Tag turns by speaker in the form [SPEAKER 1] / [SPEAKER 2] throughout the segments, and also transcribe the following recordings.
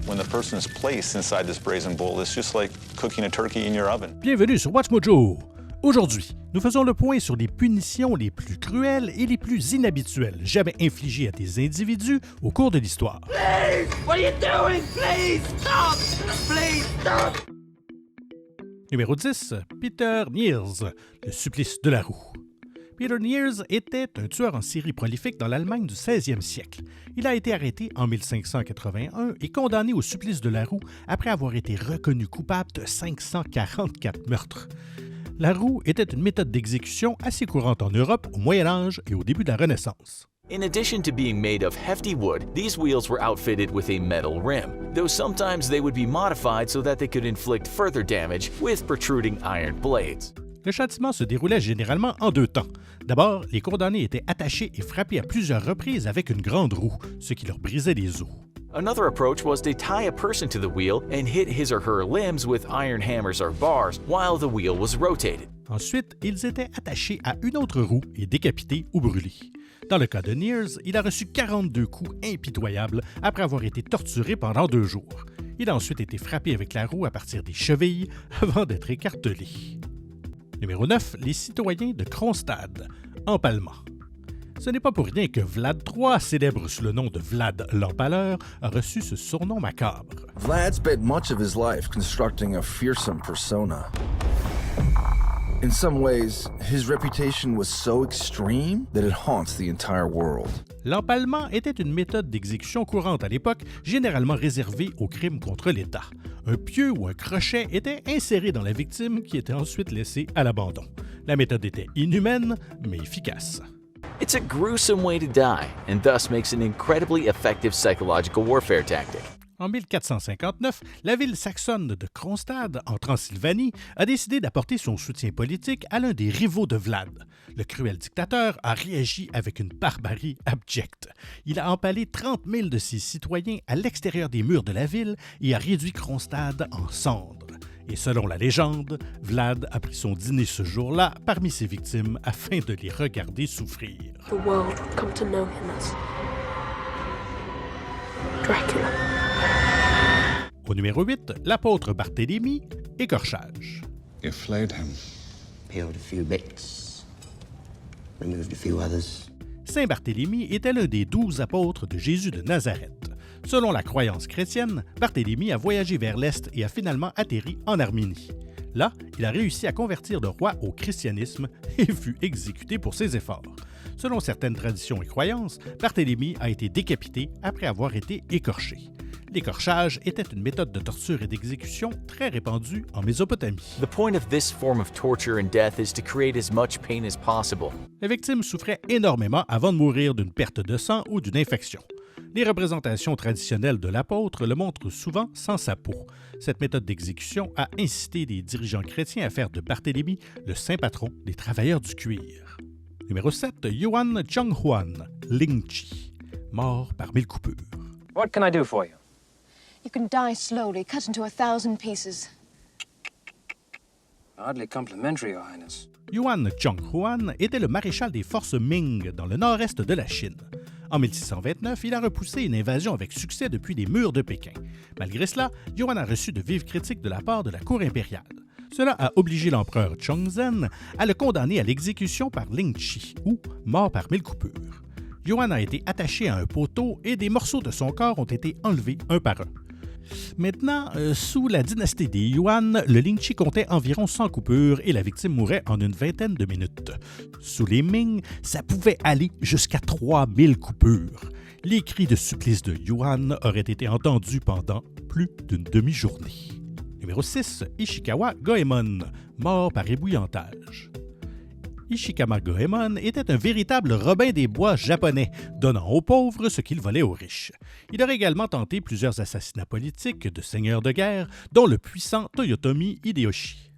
[SPEAKER 1] When the person is placed inside this brazen bowl, it's just like cooking a turkey in your oven.
[SPEAKER 2] Bienvenue sur Watch Mojo. Aujourd'hui, nous faisons le point sur les punitions les plus cruelles et les plus inhabituelles jamais infligées à des individus au cours de l'histoire.
[SPEAKER 3] Please! What are you doing? Please stop! Please stop!
[SPEAKER 2] Numéro 10, Peter Niels, le supplice de la roue. Peter Niels était un tueur en série prolifique dans l'Allemagne du 16e siècle. Il a été arrêté en 1581 et condamné au supplice de la roue après avoir été reconnu coupable de 544 meurtres. La roue était une méthode d'exécution assez courante en Europe au Moyen Âge et au début de la Renaissance.
[SPEAKER 4] In addition to being made of hefty wood, these wheels were outfitted with a metal rim, though sometimes they would be modified so that they could inflict further damage with protruding iron blades.
[SPEAKER 2] Le châtiment se déroulait généralement en deux temps. D'abord, les condamnés étaient attachés et frappés à plusieurs reprises avec une grande roue, ce qui leur brisait les os.
[SPEAKER 4] Another approach was to tie a person to the wheel and hit his or her limbs with iron hammers or bars while the wheel was rotated.
[SPEAKER 2] Ensuite, ils étaient attachés à une autre roue et décapités ou brûlés. Dans le cas de Niels, il a reçu 42 coups impitoyables après avoir été torturé pendant 2 jours. Il a ensuite été frappé avec la roue à partir des chevilles avant d'être écartelé. Numéro 9, les citoyens de Kronstadt, empalement. Ce n'est pas pour rien que Vlad III, célèbre sous le nom de Vlad l'Empaleur, a reçu ce surnom macabre.
[SPEAKER 5] Vlad spent much of his life constructing a fearsome persona. In some ways, his reputation was so extreme that it haunts the entire world.
[SPEAKER 2] L'empalement était une méthode d'exécution courante à l'époque, généralement réservée aux crimes contre l'État. Un pieu ou un crochet était inséré dans la victime qui était ensuite laissée à l'abandon. La méthode était inhumaine, mais efficace.
[SPEAKER 4] It's a gruesome way to die, and thus makes an incredibly effective psychological warfare tactic.
[SPEAKER 2] En 1459, la ville saxonne de Kronstadt, en Transylvanie, a décidé d'apporter son soutien politique à l'un des rivaux de Vlad. Le cruel dictateur a réagi avec une barbarie abjecte. Il a empalé 30 000 de ses citoyens à l'extérieur des murs de la ville et a réduit Kronstadt en cendres. Et selon la légende, Vlad a pris son dîner ce jour-là parmi ses victimes afin de les regarder souffrir.
[SPEAKER 6] The world would come to know him as Dracula.
[SPEAKER 2] Au numéro 8, l'apôtre Barthélemy, écorchage.
[SPEAKER 7] You flayed him.
[SPEAKER 8] Peeled a few bits, removed a few others.
[SPEAKER 2] Saint Barthélemy était l'un des 12 apôtres de Jésus de Nazareth. Selon la croyance chrétienne, Barthélemy a voyagé vers l'Est et a finalement atterri en Arménie. Là, il a réussi à convertir le roi au christianisme et fut exécuté pour ses efforts. Selon certaines traditions et croyances, Barthélemy a été décapité après avoir été écorché. L'écorchage était une méthode de torture et d'exécution très répandue en Mésopotamie.
[SPEAKER 4] The point of this form of torture and death is to create as much pain as possible.
[SPEAKER 2] La victime souffrait énormément avant de mourir d'une perte de sang ou d'une infection. Les représentations traditionnelles de l'apôtre le montrent souvent sans sa peau. Cette méthode d'exécution a incité des dirigeants chrétiens à faire de Barthélemy le saint patron des travailleurs du cuir. Numéro 7, Yuan Chonghuan, Lingchi, mort par 1000 coupures.
[SPEAKER 9] What can I do for you?
[SPEAKER 6] You can die slowly, cut into 1,000 pieces.
[SPEAKER 9] Hardly complimentary, Your Highness.
[SPEAKER 2] Yuan Chonghuan était le maréchal des forces Ming dans le nord-est de la Chine. En 1629, il a repoussé une invasion avec succès depuis les murs de Pékin. Malgré cela, Yuan a reçu de vives critiques de la part de la cour impériale. Cela a obligé l'empereur Chongzhen à le condamner à l'exécution par Lingchi, ou mort par 1000 coupures. Yuan a été attaché à un poteau et des morceaux de son corps ont été enlevés un par un. Maintenant, sous la dynastie des Yuan, le Lingchi comptait environ 100 coupures et la victime mourait en une vingtaine de minutes. Sous les Ming, ça pouvait aller jusqu'à 3000 coupures. Les cris de supplice de Yuan auraient été entendus pendant plus d'une demi-journée. Numéro 6, Ishikawa Goemon, mort par ébouillantage. Ishikawa Goemon était un véritable Robin des Bois japonais, donnant aux pauvres ce qu'il volait aux riches. Il aurait également tenté plusieurs assassinats politiques de seigneurs de guerre, dont le puissant Toyotomi Hideyoshi.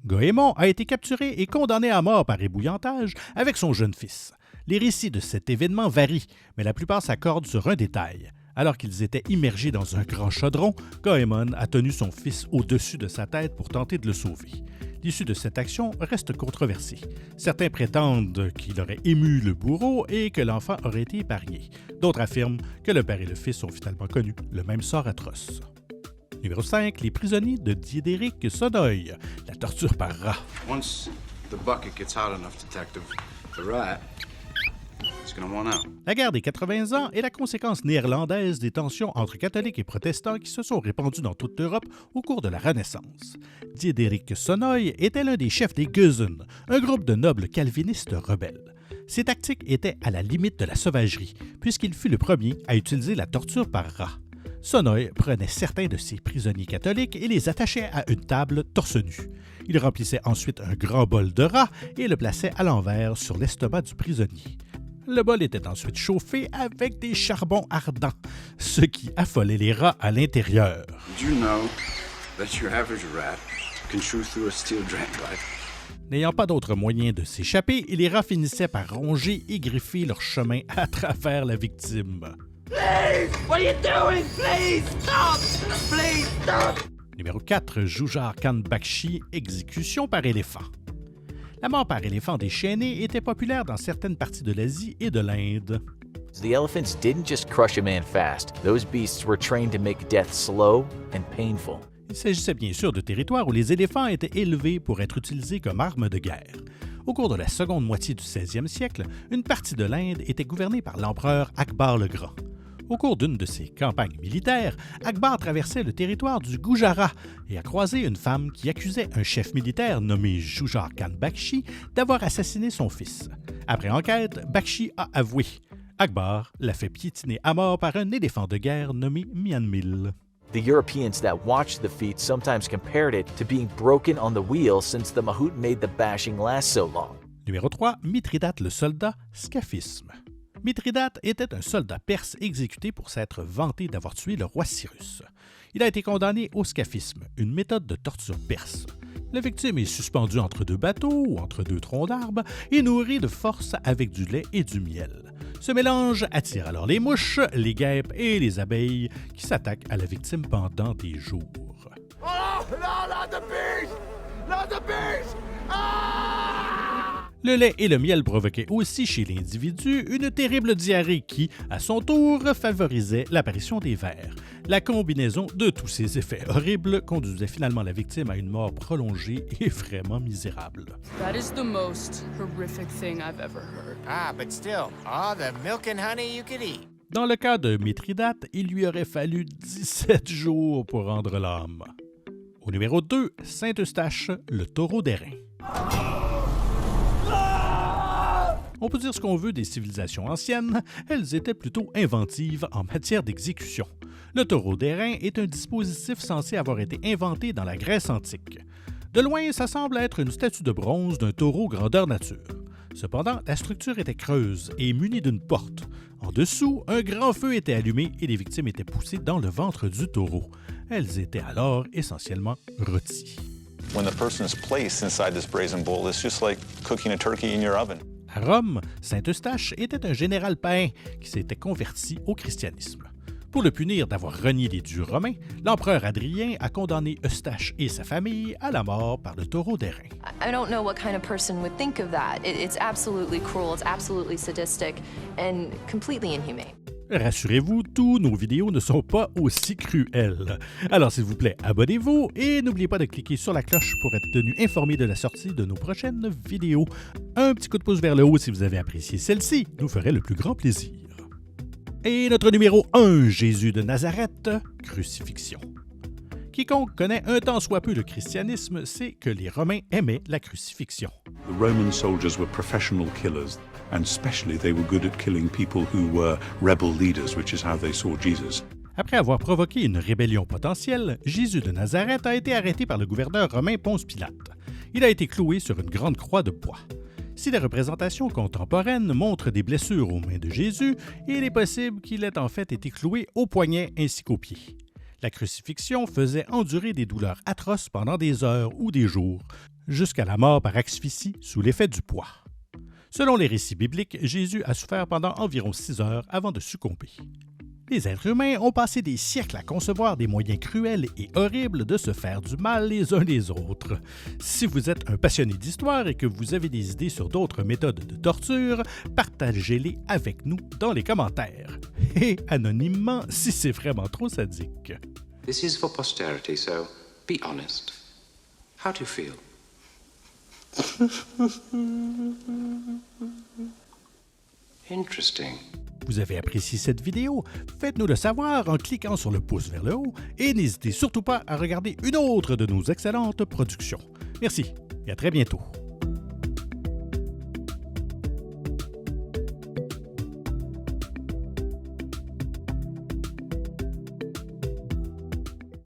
[SPEAKER 2] Goemon a été capturé et condamné à mort par ébouillantage avec son jeune fils. Les récits de cet événement varient, mais la plupart s'accordent sur un détail. Alors qu'ils étaient immergés dans un grand chaudron, Goemon a tenu son fils au-dessus de sa tête pour tenter de le sauver. L'issue de cette action reste controversée. Certains prétendent qu'il aurait ému le bourreau et que l'enfant aurait été épargné. D'autres affirment que le père et le fils ont finalement connu le même sort atroce. Numéro 5, les prisonniers de Diederik Sonoy, la torture par rat.
[SPEAKER 7] Once the bucket gets hot enough, detective, the rat is going to want out.
[SPEAKER 2] La guerre des 80 ans est la conséquence néerlandaise des tensions entre catholiques et protestants qui se sont répandues dans toute l'Europe au cours de la Renaissance. Diederik Sonoy était l'un des chefs des Gueusen, un groupe de nobles calvinistes rebelles. Ses tactiques étaient à la limite de la sauvagerie, puisqu'il fut le premier à utiliser la torture par rat. Sonoy prenait certains de ses prisonniers catholiques et les attachait à une table torse nu. Il remplissait ensuite un grand bol de rat et le plaçait à l'envers sur l'estomac du prisonnier. Le bol était ensuite chauffé avec des charbons ardents, ce qui affolait les rats à l'intérieur.
[SPEAKER 7] Do you know that your average rat can chew through a steel drain pipe?
[SPEAKER 2] N'ayant pas d'autre moyen de s'échapper, les rats finissaient par ronger et griffer leur chemin à travers la victime.
[SPEAKER 3] Please! What are you doing? Please stop! Please stop!
[SPEAKER 2] Numéro 4, Jujar Khan Bakshi, exécution par éléphant. La mort par éléphant déchaîné était populaire dans certaines parties de l'Asie et de l'Inde.
[SPEAKER 4] The elephants didn't just crush a man fast. Those beasts were trained to make death slow and painful.
[SPEAKER 2] Il s'agissait bien sûr de territoires où les éléphants étaient élevés pour être utilisés comme armes de guerre. Au cours de la seconde moitié du 16e siècle, une partie de l'Inde était gouvernée par l'empereur Akbar le Grand. Au cours d'une de ses campagnes militaires, Akbar traversait le territoire du Gujarat et a croisé une femme qui accusait un chef militaire nommé Jujar Khan Bakshi d'avoir assassiné son fils. Après enquête, Bakshi a avoué. Akbar l'a fait piétiner à mort par un éléphant de guerre nommé Mianmil.
[SPEAKER 4] The Europeans that watched the feat sometimes compared it to being broken on the wheel since the mahout made the bashing last so long.
[SPEAKER 2] Numéro 3, Mithridate le soldat, scaphisme. Mithridate était un soldat perse exécuté pour s'être vanté d'avoir tué le roi Cyrus. Il a été condamné au scaphisme, une méthode de torture perse. La victime est suspendue entre deux bateaux ou entre deux troncs d'arbres et nourrie de force avec du lait et du miel. Ce mélange attire alors les mouches, les guêpes et les abeilles qui s'attaquent à la victime pendant des jours.
[SPEAKER 3] Oh, no, not the beast! Not the beast!
[SPEAKER 2] Le lait et le miel provoquaient aussi chez l'individu une terrible diarrhée qui, à son tour, favorisait l'apparition des vers. La combinaison de tous ces effets horribles conduisait finalement la victime à une mort prolongée et vraiment misérable.
[SPEAKER 10] That is the most horrific thing I've ever heard.
[SPEAKER 11] Ah, but still, all the milk and honey you could eat.
[SPEAKER 2] Dans le cas de Mithridate, il lui aurait fallu 17 jours pour rendre l'âme. Au numéro 2, Saint-Eustache, le taureau d'airain. On peut dire ce qu'on veut des civilisations anciennes, elles étaient plutôt inventives en matière d'exécution. Le taureau d'airain est un dispositif censé avoir été inventé dans la Grèce antique. De loin, ça semble être une statue de bronze d'un taureau grandeur nature. Cependant, la structure était creuse et munie d'une porte. En dessous, un grand feu était allumé et les victimes étaient poussées dans le ventre du taureau. Elles étaient alors essentiellement rôties.
[SPEAKER 1] When the person is placed inside this brazen bull, it's just like cooking a turkey in your oven.
[SPEAKER 2] À Rome, Saint-Eustache était un général païen qui s'était converti au christianisme. Pour le punir d'avoir renié les dieux romains, l'empereur Adrien a condamné Eustache et sa famille à la mort par le taureau d'airain.
[SPEAKER 12] I don't know what kind of person would think of that. It's absolutely cruel, it's absolutely sadistic, and completely inhumane.
[SPEAKER 2] Rassurez-vous, tous nos vidéos ne sont pas aussi cruelles. Alors s'il vous plaît, abonnez-vous et n'oubliez pas de cliquer sur la cloche pour être tenu informé de la sortie de nos prochaines vidéos. Un petit coup de pouce vers le haut si vous avez apprécié celle-ci, nous ferait le plus grand plaisir. Et notre numéro 1, Jésus de Nazareth, crucifixion. Quiconque connaît un tant soit peu le christianisme sait que les Romains aimaient la crucifixion.
[SPEAKER 13] The Roman soldiers were professional killers, and especially they were good at killing people who were rebel leaders, which is how they saw Jesus.
[SPEAKER 2] Après avoir provoqué une rébellion potentielle, Jésus de Nazareth a été arrêté par le gouverneur romain Ponce Pilate. Il a été cloué sur une grande croix de bois. Si les représentations contemporaines montrent des blessures aux mains de Jésus, il est possible qu'il ait en fait été cloué aux poignets ainsi qu'aux pieds. La crucifixion faisait endurer des douleurs atroces pendant des heures ou des jours, jusqu'à la mort par asphyxie sous l'effet du poids. Selon les récits bibliques, Jésus a souffert pendant environ 6 heures avant de succomber. Les êtres humains ont passé des siècles à concevoir des moyens cruels et horribles de se faire du mal les uns les autres. Si vous êtes un passionné d'histoire et que vous avez des idées sur d'autres méthodes de torture, partagez-les avec nous dans les commentaires. Et anonymement si c'est vraiment trop sadique.
[SPEAKER 14] This is for posterity, so be honest. How do you feel? Interesting.
[SPEAKER 2] Vous avez apprécié cette vidéo? Faites-nous le savoir en cliquant sur le pouce vers le haut et n'hésitez surtout pas à regarder une autre de nos excellentes productions. Merci et à très bientôt.